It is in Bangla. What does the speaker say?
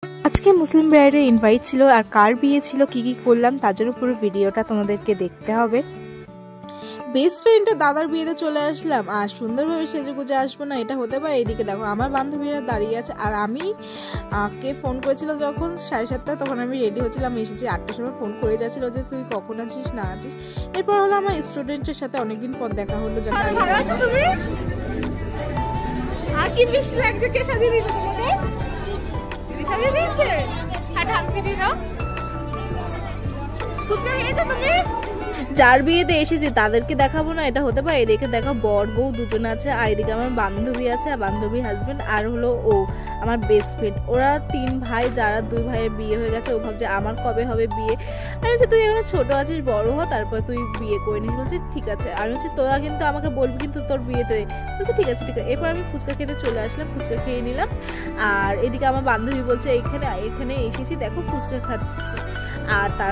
আজকে মুসলিম ব্রাইডের ইনভাইট ছিল আর কার বিয়ে ছিল কি কি করলাম তার জন্য পুরো ভিডিওটা তোমাদেরকে দেখতে হবে। বেস্ট ফ্রেন্ডের দাদার বিয়েতে চলে আসলাম আর সুন্দরভাবে সেজেগুজে আসবো না এটা হতে পারে। এইদিকে দেখো আমার বান্ধবীরা দাঁড়িয়ে আছে আর আমি কে ফোন করেছিল যখন 7:30 তখন আমি রেডি হচ্ছিলাম, এসেছি 8টার সময়। ফোন করে যাচ্ছিল যে তুই কখন আছিস না আছিস। এরপর হলো আমার স্টুডেন্টের সাথে অনেকদিন পর দেখা হলো। ভালো আছো তুমি? আর কি মিষ্টি লাগছে, কে সাজিয়ে দিয়েছে তোমাকে? দিদি সাজিয়ে দিয়েছে। হ্যাঁ ঢাকনি দি নাও। ফুচকা খেয়েছো তুমি? যার বিয়েতে এসেছি তাদেরকে দেখাবো না এটা হতে পারে। এদিকে দেখো বর বউ দুজন আছে আর এদিকে আমার বান্ধবী আছে আর বান্ধবীর হাজবেন্ড আর হলো ও আমার বেস্ট ফ্রেন্ড। ওরা 3 ভাই, যারা 2 ভাইয়ের বিয়ে হয়ে গেছে। ও ভাবছে আমার কবে হবে বিয়ে। আমি বলছি তুই এখন ছোট আছিস, বড় হ, তারপর তুই বিয়ে করে নিস। বলছি ঠিক আছে। আমি বলছি তোরা কিন্তু আমাকে বলবি কিন্তু তোর বিয়েতে। বলছি ঠিক আছে ঠিক আছে। এরপর আমি ফুচকা খেতে চলে আসলাম, ফুচকা খেয়ে নিলাম। আর এদিকে আমার বান্ধবী বলছে এখানে এসেছি দেখো ফুচকা খাচ্ছি। আর তার